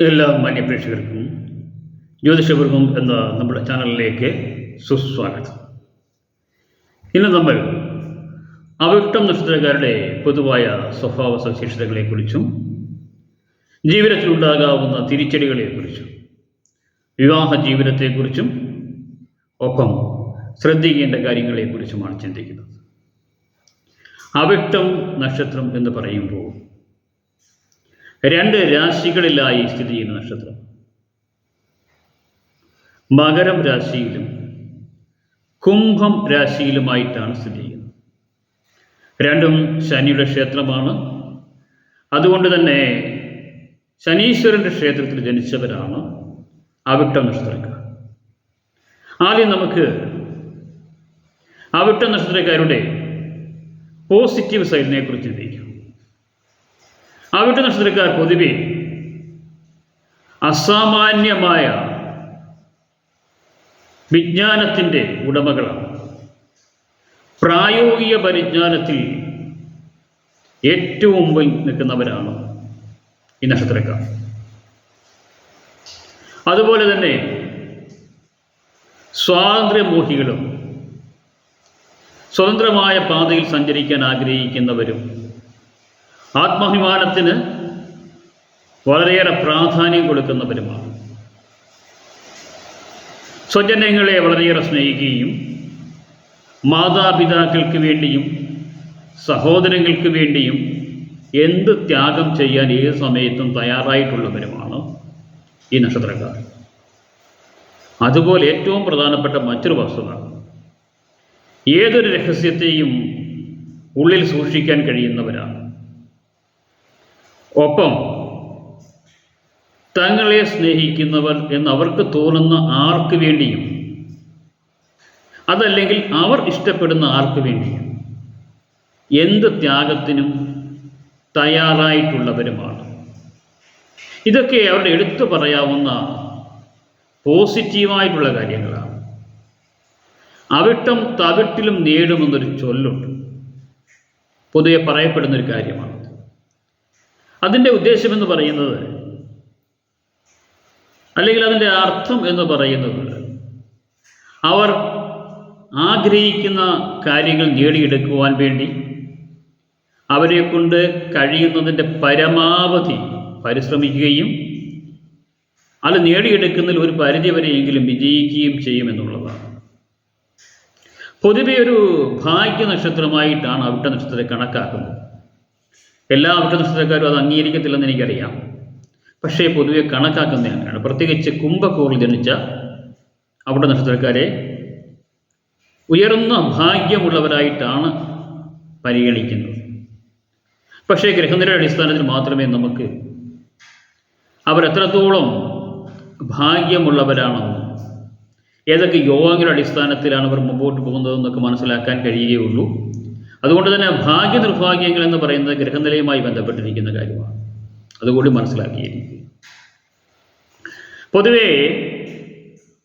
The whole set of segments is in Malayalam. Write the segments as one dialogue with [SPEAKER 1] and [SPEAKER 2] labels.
[SPEAKER 1] എല്ലാ മാന്യപ്രേക്ഷകർക്കും ജ്യോതിഷപൂർവം എന്ന നമ്മുടെ ചാനലിലേക്ക് സുസ്വാഗതം. ഇന്ന് നമ്മൾ അവിട്ടം നക്ഷത്രക്കാരുടെ പൊതുവായ സ്വഭാവ സവിശേഷതകളെക്കുറിച്ചും ജീവിതത്തിലുണ്ടാകാവുന്ന തിരിച്ചടികളെക്കുറിച്ചും വിവാഹ ജീവിതത്തെക്കുറിച്ചും ഒപ്പം ശ്രദ്ധിക്കേണ്ട കാര്യങ്ങളെക്കുറിച്ചുമാണ് ചിന്തിക്കുന്നത്. അവിട്ടം നക്ഷത്രം എന്ന് പറയുമ്പോൾ രണ്ട് രാശികളിലായി സ്ഥിതി ചെയ്യുന്ന നക്ഷത്രം. മകരം രാശിയിലും കുംഭം രാശിയിലുമായിട്ടാണ് സ്ഥിതി ചെയ്യുന്നത്. രണ്ടും ശനിയുടെ ക്ഷേത്രമാണ്. അതുകൊണ്ട് തന്നെ ശനീശ്വരൻ്റെ ക്ഷേത്രത്തിൽ ജനിച്ചവരാണ് അവിട്ടം നക്ഷത്രക്കാർ. ആദ്യം നമുക്ക് അവിട്ടം നക്ഷത്രക്കാരുടെ പോസിറ്റീവ് സൈഡിനെ കുറിച്ച് ചിന്തിക്കാം. അവിട്ട നക്ഷത്രക്കാർ പൊതുവെ അസാമാന്യമായ വിജ്ഞാനത്തിൻ്റെ ഉടമകളാണ്. പ്രായോഗിക പരിജ്ഞാനത്തിൽ ഏറ്റവും മുമ്പിൽ നിൽക്കുന്നവരാണ് ഈ നക്ഷത്രക്കാർ. അതുപോലെ തന്നെ സ്വാതന്ത്ര്യമോഹികളും സ്വതന്ത്രമായ പാതയിൽ സഞ്ചരിക്കാൻ ആഗ്രഹിക്കുന്നവരും ആത്മാഭിമാനത്തിന് വളരെയേറെ പ്രാധാന്യം കൊടുക്കുന്നവരുമാണ്. സ്വജനങ്ങളെ വളരെയേറെ സ്നേഹിക്കുകയും മാതാപിതാക്കൾക്ക് വേണ്ടിയും സഹോദരങ്ങൾക്ക് വേണ്ടിയും എന്ത് ത്യാഗം ചെയ്യാൻ ഏത് സമയത്തും തയ്യാറായിട്ടുള്ളവരുമാണ് ഈ നക്ഷത്രക്കാർ. അതുപോലെ ഏറ്റവും പ്രധാനപ്പെട്ട മറ്റൊരു വസ്തുത, ഏതൊരു രഹസ്യത്തെയും ഉള്ളിൽ സൂക്ഷിക്കാൻ കഴിയുന്നവരാണ്. ഒപ്പം തങ്ങളെ സ്നേഹിക്കുന്നവർ എന്നവർക്ക് തോന്നുന്ന ആർക്ക് വേണ്ടിയും, അതല്ലെങ്കിൽ അവർ ഇഷ്ടപ്പെടുന്ന ആർക്ക് വേണ്ടിയും എന്ത് ത്യാഗത്തിനും തയ്യാറായിട്ടുള്ളവരുമാണ്. ഇതൊക്കെ അവരുടെ എടുത്തു പറയാവുന്ന പോസിറ്റീവായിട്ടുള്ള കാര്യങ്ങളാണ്. അവിട്ടം തവിട്ടിലും നേടുമെന്നൊരു ചൊല്ലുണ്ട്, പൊതുവെ പറയപ്പെടുന്നൊരു കാര്യമാണ്. അതിൻ്റെ ഉദ്ദേശമെന്ന് പറയുന്നത്, അല്ലെങ്കിൽ അതിൻ്റെ അർത്ഥം എന്ന് പറയുന്നത്, അവർ ആഗ്രഹിക്കുന്ന കാര്യങ്ങൾ നേടിയെടുക്കുവാൻ വേണ്ടി അവരെ കൊണ്ട് കഴിയുന്നതിൻ്റെ പരമാവധി പരിശ്രമിക്കുകയും അത് നേടിയെടുക്കുന്നതിൽ ഒരു പരിധിവരെയെങ്കിലും വിജയിക്കുകയും ചെയ്യുമെന്നുള്ളതാണ്. പൊതുവെ ഒരു ഭാഗ്യ നക്ഷത്രമായിട്ടാണ് അവിട്ട നക്ഷത്രത്തെ കണക്കാക്കുന്നത്. എല്ലാ അവിട്ട നക്ഷത്രക്കാരും അത് അംഗീകരിക്കത്തില്ലെന്ന് എനിക്കറിയാം. പക്ഷേ പൊതുവെ കണക്കാക്കുന്നത് അങ്ങനെയാണ്. പ്രത്യേകിച്ച് കുംഭക്കൂറിൽ ജനിച്ച അവിട്ട നക്ഷത്രക്കാരെ ഉയർന്ന ഭാഗ്യമുള്ളവരായിട്ടാണ് പരിഗണിക്കുന്നത്. പക്ഷേ ഗ്രഹനിലയുടെ അടിസ്ഥാനത്തിൽ മാത്രമേ നമുക്ക് അവരെത്രത്തോളം ഭാഗ്യമുള്ളവരാണെന്നും ഏതൊക്കെ യോഗങ്ങളുടെ അടിസ്ഥാനത്തിലാണ് അവർ മുമ്പോട്ട് പോകുന്നതെന്നൊക്കെ മനസ്സിലാക്കാൻ കഴിയുകയുള്ളൂ. അതുകൊണ്ട് തന്നെ ഭാഗ്യ നിർഭാഗ്യങ്ങൾ എന്ന് പറയുന്നത് ഗ്രഹനിലയുമായി ബന്ധപ്പെട്ടിരിക്കുന്ന കാര്യമാണ്. അതുകൂടി മനസ്സിലാക്കിയിരിക്കും. പൊതുവേ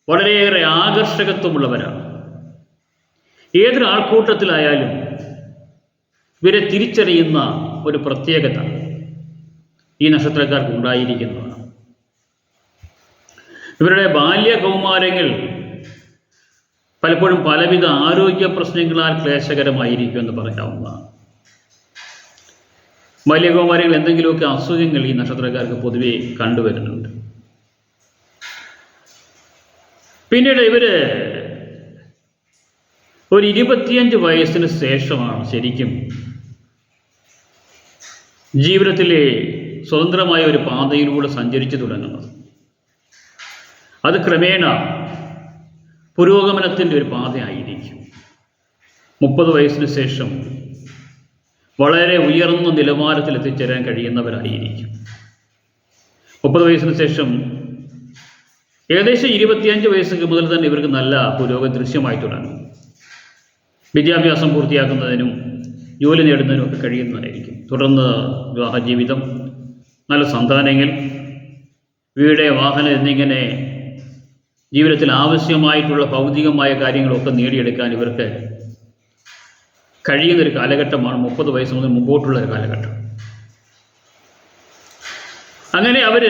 [SPEAKER 1] വളരെയേറെ ആകർഷകത്വമുള്ളവരാണ്. ഏതൊരു ആൾക്കൂട്ടത്തിലായാലും ഇവരെ തിരിച്ചറിയുന്ന ഒരു പ്രത്യേകത ഈ നക്ഷത്രക്കാർക്ക് ഉണ്ടായിരിക്കുന്നതാണ്. ഇവരുടെ ബാല്യകൗമാരങ്ങൾ പലപ്പോഴും പലവിധ ആരോഗ്യ പ്രശ്നങ്ങളാൽ ക്ലേശകരമായിരിക്കുമെന്ന് പറയാവുന്നതാണ്. ബാല്യകൗമാരങ്ങൾ എന്തെങ്കിലുമൊക്കെ അസുഖങ്ങൾ ഈ നക്ഷത്രക്കാർക്ക് പൊതുവെ കണ്ടുവരുന്നുണ്ട്. പിന്നീട് ഇവര് ഒരു 25 വയസ്സിന് ശേഷമാണ് ശരിക്കും ജീവിതത്തിലെ സ്വതന്ത്രമായ ഒരു പാതയിലൂടെ സഞ്ചരിച്ചു തുടങ്ങുന്നത്. അത് ക്രമേണ പുരോഗമനത്തിൻ്റെ ഒരു പാതയായിരിക്കും. 30 വയസ്സിന് ശേഷം വളരെ ഉയർന്ന നിലവാരത്തിൽ എത്തിച്ചേരാൻ കഴിയുന്നവരായിരിക്കും. 30 വയസ്സിന് ശേഷം ഏകദേശം 25 വയസ്സ് മുതൽ തന്നെ ഇവർക്ക് നല്ല പുരോഗതി ദൃശ്യമായി തുടങ്ങും. വിദ്യാഭ്യാസം പൂർത്തിയാക്കുന്നതിനും ജോലി നേടുന്നതിനും ഒക്കെ കഴിയുന്നതായിരിക്കും. തുടർന്ന് വിവാഹ ജീവിതം, നല്ല സന്താനങ്ങൾ, വീട്, വാഹനം എന്നിങ്ങനെ ജീവിതത്തിൽ ആവശ്യമായിട്ടുള്ള ഭൗതികമായ കാര്യങ്ങളൊക്കെ നേടിയെടുക്കാൻ ഇവർക്ക് കഴിയുന്നൊരു കാലഘട്ടമാണ് 30 വയസ്സ് മുതൽ മുമ്പോട്ടുള്ള ഒരു കാലഘട്ടം. അങ്ങനെ അവർ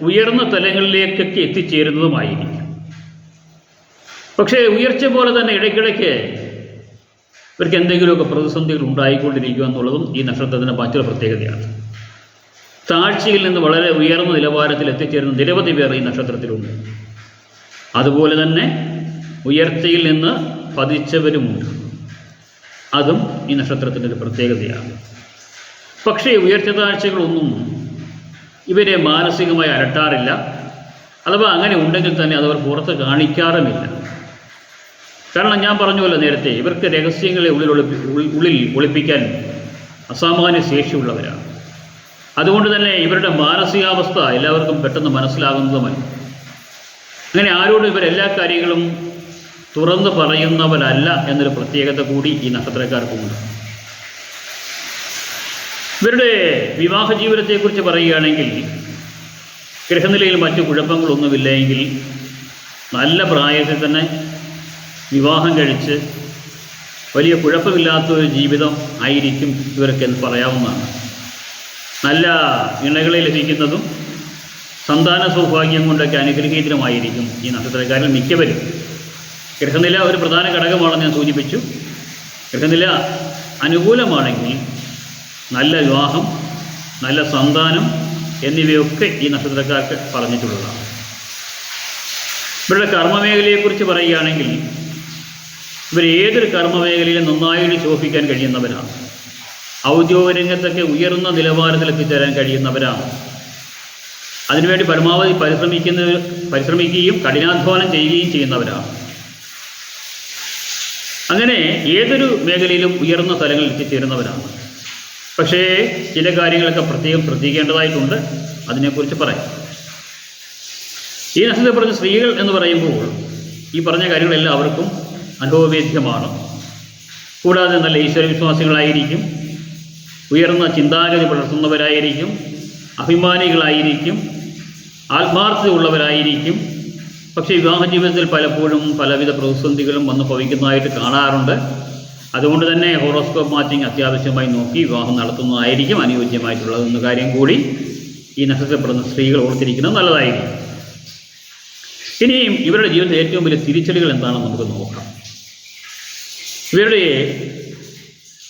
[SPEAKER 1] ഉയർന്ന തലങ്ങളിലേക്കൊക്കെ എത്തിച്ചേരുന്നതുമായിരിക്കും. പക്ഷേ ഉയർച്ച പോലെ തന്നെ ഇടയ്ക്കിടയ്ക്ക് ഇവർക്ക് എന്തെങ്കിലുമൊക്കെ പ്രതിസന്ധികൾ ഉണ്ടായിക്കൊണ്ടിരിക്കുക എന്നുള്ളതും ഈ നക്ഷത്രത്തിൻ്റെ മറ്റൊരു പ്രത്യേകതയാണ്. താഴ്ചയിൽ നിന്ന് വളരെ ഉയർന്ന നിലവാരത്തിൽ എത്തിച്ചേരുന്ന നിരവധി പേർ ഈ നക്ഷത്രത്തിലുണ്ട്. അതുപോലെ തന്നെ ഉയർച്ചയിൽ നിന്ന് പതിച്ചവരുമുണ്ട്. അതും ഈ നക്ഷത്രത്തിൻ്റെ ഒരു പ്രത്യേകതയാണ്. പക്ഷേ ഉയർച്ച താഴ്ചകളൊന്നും ഇവരെ മാനസികമായി അലട്ടാറില്ല. അഥവാ അങ്ങനെ ഉണ്ടെങ്കിൽ തന്നെ അതവർ പുറത്ത് കാണിക്കാറുമില്ല. കാരണം ഞാൻ പറഞ്ഞുവല്ലോ നേരത്തെ, ഇവർക്ക് രഹസ്യങ്ങളെ ഉള്ളിൽ ഒളിപ്പിക്കാൻ അസാമാന്യ ശേഷിയുള്ളവരാണ്. അതുകൊണ്ട് തന്നെ ഇവരുടെ മാനസികാവസ്ഥ എല്ലാവർക്കും പെട്ടെന്ന് മനസ്സിലാകുന്നതുമല്ല. അങ്ങനെ ആരോടും ഇവരെല്ലാ കാര്യങ്ങളും തുറന്നു പറയുന്നവരല്ല എന്നൊരു പ്രത്യേകത കൂടി ഈ നക്ഷത്രക്കാർക്കുണ്ട്. ഇവരുടെ വിവാഹ ജീവിതത്തെക്കുറിച്ച് പറയുകയാണെങ്കിൽ ഗ്രഹനിലയിൽ മറ്റു കുഴപ്പങ്ങളൊന്നുമില്ല എങ്കിൽ നല്ല പ്രായത്തിൽ തന്നെ വിവാഹം കഴിച്ച് വലിയ കുഴപ്പമില്ലാത്തൊരു ജീവിതം ആയിരിക്കും ഇവർക്കെന്ന് പറയാവുന്നതാണ്. നല്ല ഇണകളെ ലഭിക്കുന്നതും സന്താന സൗഭാഗ്യം കൊണ്ടൊക്കെ അനുഗ്രഹീതമായിരിക്കും ഈ നക്ഷത്രക്കാരിൽ മിക്കവരും. ഗ്രഹനില ഒരു പ്രധാന ഘടകമാണെന്ന് ഞാൻ സൂചിപ്പിച്ചു. ഗ്രഹനില അനുകൂലമാണെങ്കിൽ നല്ല വിവാഹം, നല്ല സന്താനം എന്നിവയൊക്കെ ഈ നക്ഷത്രക്കാർക്ക് പറഞ്ഞിട്ടുള്ളതാണ്. ഇവരുടെ കർമ്മമേഖലയെക്കുറിച്ച് പറയുകയാണെങ്കിൽ ഇവർ ഏതൊരു കർമ്മമേഖലയിലും നന്നായിട്ട് ശോഭിക്കാൻ കഴിയുന്നവരാണ്. ഔദ്യോഗിക രംഗത്തൊക്കെ ഉയർന്ന നിലവാരത്തിൽ എത്തിച്ചേരാൻ കഴിയുന്നവരാണ്. അതിനുവേണ്ടി പരമാവധി പരിശ്രമിക്കുകയും കഠിനാധ്വാനം ചെയ്യുകയും ചെയ്യുന്നവരാണ്. അങ്ങനെ ഏതൊരു മേഖലയിലും ഉയർന്ന തലങ്ങളിൽ എത്തിച്ചേരുന്നവരാണ്. പക്ഷേ ചില കാര്യങ്ങളൊക്കെ പ്രത്യേകം ശ്രദ്ധിക്കേണ്ടതായിട്ടുണ്ട്. അതിനെക്കുറിച്ച് പറയാം. ഈ നക്ഷത്രത്തിൽ പറഞ്ഞ സ്ത്രീകൾ എന്ന് പറയുമ്പോൾ ഈ പറഞ്ഞ കാര്യങ്ങളെല്ലാം അവർക്കും അനുഭവവേദ്യമാണ്. കൂടാതെ നല്ല ഈശ്വരവിശ്വാസികളായിരിക്കും, ഉയർന്ന ചിന്താഗതി പുലർത്തുന്നവരായിരിക്കും, അഭിമാനികളായിരിക്കും, ആത്മാർത്ഥതയുള്ളവരായിരിക്കും. പക്ഷേ വിവാഹ ജീവിതത്തിൽ പലപ്പോഴും പലവിധ പ്രതിസന്ധികളും വന്ന് ഭവിക്കുന്നതായിട്ട് കാണാറുണ്ട്. അതുകൊണ്ട് തന്നെ ഹോറോസ്കോപ്പ് മാച്ചിങ് അത്യാവശ്യമായി നോക്കി വിവാഹം നടത്തുന്നതായിരിക്കും അനുയോജ്യമായിട്ടുള്ളതെന്ന കാര്യം കൂടി ഈ നക്ഷത്രപ്പെടുന്ന സ്ത്രീകൾ ഓർത്തിരിക്കുന്നത് നല്ലതായിരിക്കും. ഇനിയും ഇവരുടെ ജീവിതത്തിൽ ഏറ്റവും വലിയ തിരിച്ചടികൾ എന്താണെന്ന് നമുക്ക് നോക്കാം. ഇവരുടെ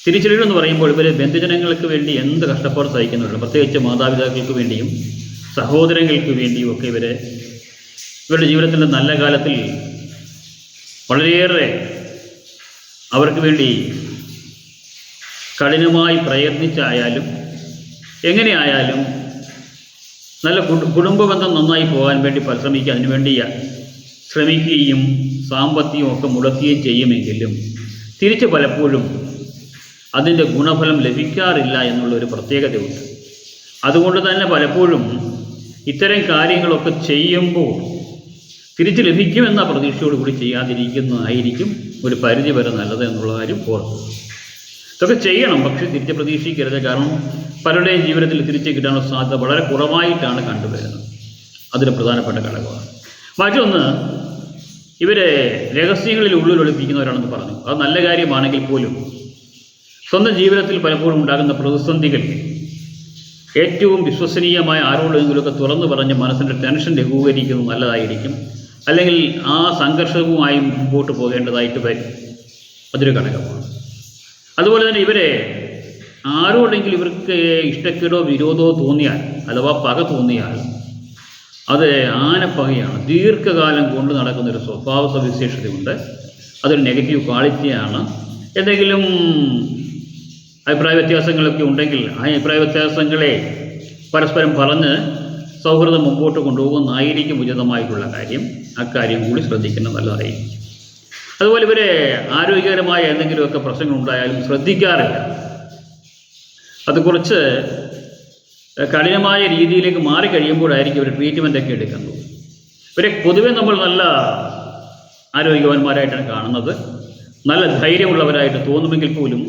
[SPEAKER 1] തിരിച്ചടികൾ എന്ന് പറയുമ്പോൾ ഇവർ ബന്ധുജനങ്ങൾക്ക് വേണ്ടി എന്ത് കഷ്ടപ്പാട് സഹിക്കുന്നുണ്ട്. പ്രത്യേകിച്ച് മാതാപിതാക്കൾക്ക് വേണ്ടിയും സഹോദരങ്ങൾക്ക് വേണ്ടിയും ഒക്കെ ഇവരുടെ ജീവിതത്തിൻ്റെ നല്ല കാലത്തിൽ വളരെയേറെ അവർക്ക് വേണ്ടി കഠിനമായി പ്രയത്നിച്ചായാലും എങ്ങനെയായാലും നല്ല കുടുംബ ബന്ധം നന്നായി പോകാൻ വേണ്ടി പരിശ്രമിക്കുക, അതിനുവേണ്ടി ശ്രമിക്കുകയും സാമ്പത്തികം ഒക്കെ മുടക്കുകയും ചെയ്യുമെങ്കിലും തിരിച്ച് പലപ്പോഴും അതിൻ്റെ ഗുണഫലം ലഭിക്കാറില്ല എന്നുള്ളൊരു പ്രത്യേകതയുണ്ട്. അതുകൊണ്ട് തന്നെ പലപ്പോഴും ഇത്തരം കാര്യങ്ങളൊക്കെ ചെയ്യുമ്പോൾ തിരിച്ച് ലഭിക്കുമെന്ന പ്രതീക്ഷയോടുകൂടി ചെയ്യാതിരിക്കുന്നതായിരിക്കും ഒരു പരിധി വരെ നല്ലത് എന്നുള്ള കാര്യം ഓർക്കുക. ഇതൊക്കെ ചെയ്യണം, പക്ഷേ തിരിച്ച് പ്രതീക്ഷിക്കരുത്. കാരണം പലരുടെയും ജീവിതത്തിൽ തിരിച്ച് കിട്ടാനുള്ള സാധ്യത വളരെ കുറവായിട്ടാണ് കണ്ടുവരുന്നത്. അതൊരു പ്രധാനപ്പെട്ട ഘടകമാണ്. മറ്റൊന്ന്, ഇവരെ രഹസ്യങ്ങളിൽ ഉള്ളിലൊളിപ്പിക്കുന്നവരാണെന്ന് പറഞ്ഞു. അത് നല്ല കാര്യമാണെങ്കിൽ പോലും സ്വന്തം ജീവിതത്തിൽ പലപ്പോഴും ഉണ്ടാകുന്ന പ്രതിസന്ധികൾ ഏറ്റവും വിശ്വസനീയമായ ആരോടെങ്കിലുമൊക്കെ തുറന്നു പറഞ്ഞ് മനസ്സിൻ്റെ ടെൻഷൻ ലഘൂകരിക്കുന്നത് നല്ലതായിരിക്കും. അല്ലെങ്കിൽ ആ സംഘർഷവുമായി മുമ്പോട്ട് പോകേണ്ടതായിട്ട് വരും. അതൊരു ഘടകമാണ്. അതുപോലെ തന്നെ ഇവരെ ആരോടെങ്കിലും ഇവർക്ക് ഇഷ്ടക്കേടോ വിരോധമോ തോന്നിയാൽ അഥവാ പക തോന്നിയാൽ അത് ആനപ്പകയാണ്. ദീർഘകാലം കൊണ്ട് നടക്കുന്നൊരു സ്വഭാവ സവിശേഷതയുണ്ട്. അതൊരു നെഗറ്റീവ് ക്വാളിറ്റിയാണ്. എന്തെങ്കിലും അഭിപ്രായ വ്യത്യാസങ്ങളൊക്കെ ഉണ്ടെങ്കിൽ ആ അഭിപ്രായ വ്യത്യാസങ്ങളെ പരസ്പരം പറഞ്ഞ് സൗഹൃദം മുമ്പോട്ട് കൊണ്ടുപോകുന്നതായിരിക്കും ഉചിതമായിട്ടുള്ള കാര്യം. അക്കാര്യം കൂടി ശ്രദ്ധിക്കുന്നത് നല്ലതായിരിക്കും. അതുപോലെ ഇവരെ ആരോഗ്യകരമായ എന്തെങ്കിലുമൊക്കെ പ്രശ്നങ്ങൾ ഉണ്ടായാലും ശ്രദ്ധിക്കാറില്ല. അത് കുറച്ച് കഠിനമായ രീതിയിലേക്ക് മാറിക്കഴിയുമ്പോഴായിരിക്കും ഇവർ ട്രീറ്റ്മെൻറ്റൊക്കെ എടുക്കുന്നത്. ഇവരെ പൊതുവെ നമ്മൾ നല്ല ആരോഗ്യവാന്മാരായിട്ടാണ് കാണുന്നത്. നല്ല ധൈര്യമുള്ളവരായിട്ട് തോന്നുമെങ്കിൽ പോലും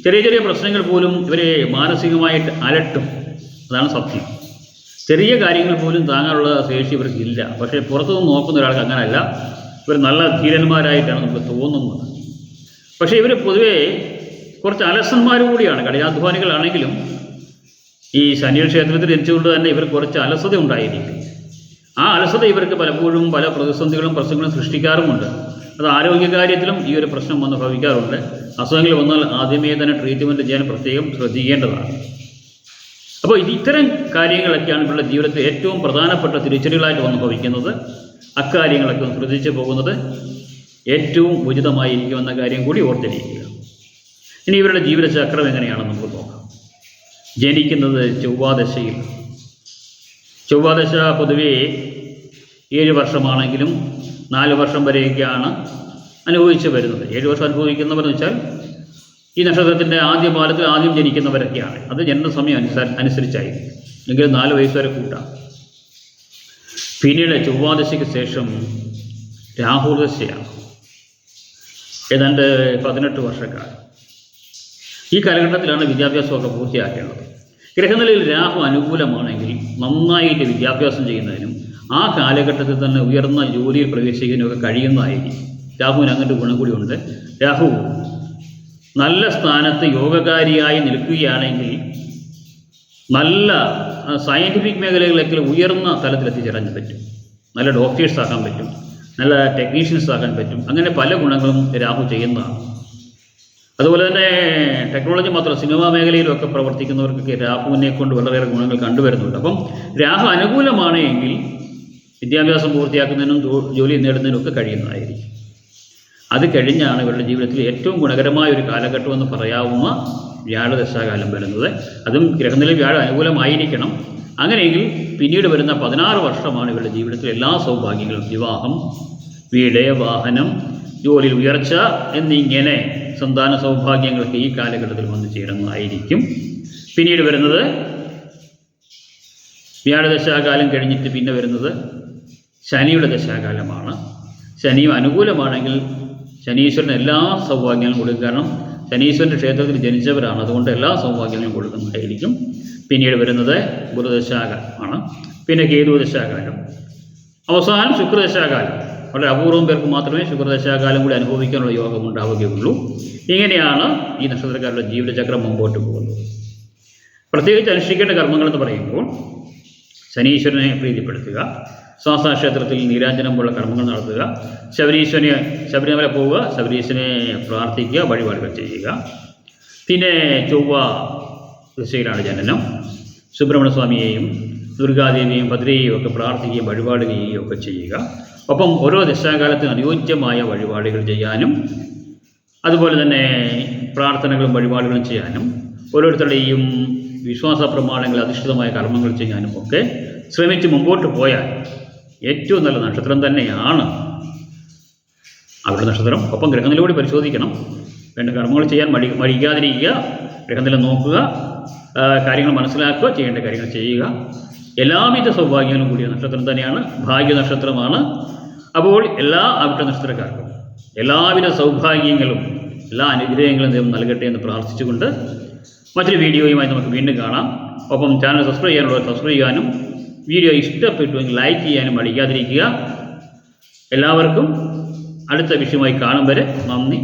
[SPEAKER 1] ചെറിയ ചെറിയ പ്രശ്നങ്ങൾ പോലും ഇവരെ മാനസികമായിട്ട് അലട്ടും. അതാണ് സത്യം. ചെറിയ കാര്യങ്ങൾ പോലും താങ്ങാനുള്ള ശേഷി ഇവർക്കില്ല. പക്ഷേ പുറത്തുനിന്ന് നോക്കുന്ന ഒരാൾക്ക് അങ്ങനെയല്ല. ഇവർ നല്ല ധീരന്മാരായിട്ടാണ് നമുക്ക് തോന്നുന്നത്. പക്ഷേ ഇവർ പൊതുവേ കുറച്ച് അലസന്മാർ കൂടിയാണ്. കഠിനാധ്വാനികളാണെങ്കിലും ഈ ശനി ക്ഷേത്രത്തിൽ ജനിച്ചുകൊണ്ട് തന്നെ ഇവർ കുറച്ച് അലസത ഉണ്ടായിരിക്കും. ആ അലസത ഇവർക്ക് പലപ്പോഴും പല പ്രതിസന്ധികളും പ്രശ്നങ്ങളും സൃഷ്ടിക്കാറുമുണ്ട്. അത് ആരോഗ്യകാര്യത്തിലും ഈ ഒരു പ്രശ്നം വന്ന് ഭവിക്കാറുണ്ട്. അസുഖങ്ങൾ വന്നാൽ ആദ്യമേ തന്നെ ട്രീറ്റ്മെൻറ്റ് ചെയ്യാൻ പ്രത്യേകം ശ്രദ്ധിക്കേണ്ടതാണ്. അപ്പോൾ ഇത്തരം കാര്യങ്ങളൊക്കെയാണ് ഇവരുടെ ജീവിതത്തിൽ ഏറ്റവും പ്രധാനപ്പെട്ട തിരിച്ചടികളായിട്ട് വന്ന് ഭവിക്കുന്നത്. അക്കാര്യങ്ങളൊക്കെ ശ്രദ്ധിച്ചു പോകുന്നത് ഏറ്റവും ഉചിതമായിരിക്കുമെന്ന കാര്യം കൂടി ഓർത്തിരിക്കുക. ഇനി ഇവരുടെ ജീവിതചക്രം എങ്ങനെയാണെന്ന് നമുക്ക് നോക്കാം. ജനിക്കുന്നത് ചൊവ്വാദശയിൽ. ചൊവ്വാദശ പൊതുവേ 7 വർഷമാണെങ്കിലും 4 വർഷം വരെയൊക്കെയാണ് അനുഭവിച്ച് വരുന്നത്. 7 വർഷം അനുഭവിക്കുന്നവരെന്ന് വെച്ചാൽ ഈ നക്ഷത്രത്തിൻ്റെ ആദ്യ പാദത്തിൽ ആദ്യം ജനിക്കുന്നവരൊക്കെയാണ്. അത് ജനനസമയം അനുസരിച്ചായിരിക്കും. എങ്കിലും 4 വയസ്സ് വരെ കൂട്ടാം. പിന്നീട് ചൊവ്വാദശയ്ക്ക് ശേഷം രാഹുദശയാണ്. ഏതാണ്ട് 18 വർഷക്കാലം. ഈ കാലഘട്ടത്തിലാണ് വിദ്യാഭ്യാസമൊക്കെ പൂർത്തിയാക്കേണ്ടത്. ഗ്രഹനിലയിൽ രാഹു അനുകൂലമാണെങ്കിൽ നന്നായിട്ട് വിദ്യാഭ്യാസം ചെയ്യുന്നതിനും ആ കാലഘട്ടത്തിൽ തന്നെ ഉയർന്ന ജോലിയിൽ പ്രവേശിക്കുന്നതിനൊക്കെ കഴിയുന്നതായിരിക്കും. രാഹുവിന് അങ്ങനത്തെ ഗുണം കൂടിയുണ്ട്. രാഹു നല്ല സ്ഥാനത്ത് യോഗകാരിയായി നിൽക്കുകയാണെങ്കിൽ നല്ല സയൻറ്റിഫിക് മേഖലകളിലേക്ക് ഉയർന്ന തലത്തിലെത്തിച്ചേരാൻ പറ്റും. നല്ല ഡോക്ടേഴ്സ് ആക്കാൻ പറ്റും, നല്ല ടെക്നീഷ്യൻസ് ആക്കാൻ പറ്റും. അങ്ങനെ പല ഗുണങ്ങളും രാഹു ചെയ്യുന്നതാണ്. അതുപോലെ തന്നെ ടെക്നോളജി മാത്രം സിനിമാ മേഖലയിലൊക്കെ പ്രവർത്തിക്കുന്നവർക്കൊക്കെ രാഹുവിനെ കൊണ്ട് വളരെയേറെ ഗുണങ്ങൾ കണ്ടുവരുന്നുണ്ട്. അപ്പം രാഹു അനുകൂലമാണ് എങ്കിൽ വിദ്യാഭ്യാസം പൂർത്തിയാക്കുന്നതിനും ജോലി നേടുന്നതിനും ഒക്കെ കഴിയുന്നതായിരിക്കും. അത് കഴിഞ്ഞാണ് ഇവരുടെ ജീവിതത്തിൽ ഏറ്റവും ഗുണകരമായ ഒരു കാലഘട്ടമെന്ന് പറയാവുന്ന വ്യാഴദശാകാലം വരുന്നത്. അതും ഗ്രഹനില വ്യാഴം അനുകൂലമായിരിക്കണം. അങ്ങനെയെങ്കിൽ പിന്നീട് വരുന്ന 16 വർഷമാണ് ഇവരുടെ ജീവിതത്തിൽ എല്ലാ സൗഭാഗ്യങ്ങളും, വിവാഹം, വീട്, വാഹനം, ജോലിയിൽ ഉയർച്ച എന്നിങ്ങനെ സന്താന സൗഭാഗ്യങ്ങൾക്ക് ഈ കാലഘട്ടത്തിൽ വന്നു ചേരുന്നതായിരിക്കും. പിന്നീട് വരുന്നത് വ്യാഴദശാകാലം കഴിഞ്ഞിട്ട് പിന്നെ വരുന്നത് ശനിയുടെ ദശാകാലമാണ്. ശനിയും അനുകൂലമാണെങ്കിൽ ശനീശ്വരന് എല്ലാ സൗഭാഗ്യങ്ങളും കൊടുക്കും. കാരണം ശനീശ്വരൻ്റെ ക്ഷേത്രത്തിൽ ജനിച്ചവരാണ്. അതുകൊണ്ട് എല്ലാ സൗഭാഗ്യങ്ങളും കൊടുക്കുന്നതായിരിക്കും. പിന്നീട് വരുന്നത് ബുധദശാകാലമാണ്. പിന്നെ കേതുദശാകാലം. അവസാനം ശുക്രദശാകാലം. വളരെ അപൂർവം പേർക്ക് മാത്രമേ ശുക്രദശാകാലം കൂടി അനുഭവിക്കാനുള്ള യോഗം ഉണ്ടാവുകയുള്ളൂ. ഇങ്ങനെയാണ് ഈ നക്ഷത്രക്കാരുടെ ജീവിതചക്രം മുമ്പോട്ട് പോകുന്നത്. പ്രത്യേകിച്ച് അനുഷ്ഠിക്കേണ്ട കർമ്മങ്ങളെന്ന് പറയുമ്പോൾ ശനീശ്വരനെ പ്രീതിപ്പെടുത്തുക, ശാസ്താക്ഷേത്രത്തിൽ നീരാഞ്ജനം പോലുള്ള കർമ്മങ്ങൾ നടത്തുക, ശബരിമല പോവുക, ശബരീശനെ പ്രാർത്ഥിക്കുക, വഴിപാടുകൾ ചെയ്യുക. പിന്നെ ചൊവ്വ ദിശയിലാണ് ജനനം. സുബ്രഹ്മണ്യസ്വാമിയെയും ദുർഗാദേവിയെയും ഭദ്രയെയും ഒക്കെ പ്രാർത്ഥിക്കുകയും വഴിപാട് ചെയ്യുകയും ഒക്കെ ചെയ്യുക. ഒപ്പം ഓരോ ദശാകാലത്തിന് അനുയോജ്യമായ വഴിപാടുകൾ ചെയ്യാനും അതുപോലെ തന്നെ പ്രാർത്ഥനകളും വഴിപാടുകളും ചെയ്യാനും ഓരോരുത്തരുടെയും വിശ്വാസ പ്രമാണങ്ങൾ അധിഷ്ഠിതമായ കർമ്മങ്ങൾ ചെയ്യാനും ഒക്കെ ശ്രമിച്ച് മുമ്പോട്ട് പോയാൽ ഏറ്റവും നല്ല നക്ഷത്രം തന്നെയാണ് അവരുടെ നക്ഷത്രം. ഒപ്പം ഗ്രഹനിലൂടെ പരിശോധിക്കണം. വേണ്ട കർമ്മങ്ങൾ ചെയ്യാൻ മടിക്കാതിരിക്കുക, ഗ്രഹനില നോക്കുക, കാര്യങ്ങൾ മനസ്സിലാക്കുക, ചെയ്യേണ്ട കാര്യങ്ങൾ ചെയ്യുക. എല്ലാവിധ സൗഭാഗ്യങ്ങളും കൂടിയ നക്ഷത്രം തന്നെയാണ്, ഭാഗ്യ നക്ഷത്രമാണ്. അപ്പോൾ എല്ലാ അവിട്ട നക്ഷത്രക്കാർക്കും എല്ലാവിധ സൗഭാഗ്യങ്ങളും എല്ലാ അനുഗ്രഹങ്ങളും ദൈവം നൽകട്ടെ എന്ന് പ്രാർത്ഥിച്ചുകൊണ്ട് മറ്റൊരു വീഡിയോയുമായി നമുക്ക് വീണ്ടും കാണാം. ഒപ്പം ചാനൽ സബ്സ്ക്രൈബ് ചെയ്യാനുള്ളവർ സബ്സ്ക്രൈബ് ചെയ്യാനും വീഡിയോ ഇഷ്ടപ്പെട്ടുവെങ്കിൽ ലൈക്ക് ചെയ്യാനും മടിക്കാതിരിക്കുക. എല്ലാവർക്കും അടുത്ത വിഷയമായി കാണും വരെ നന്ദി.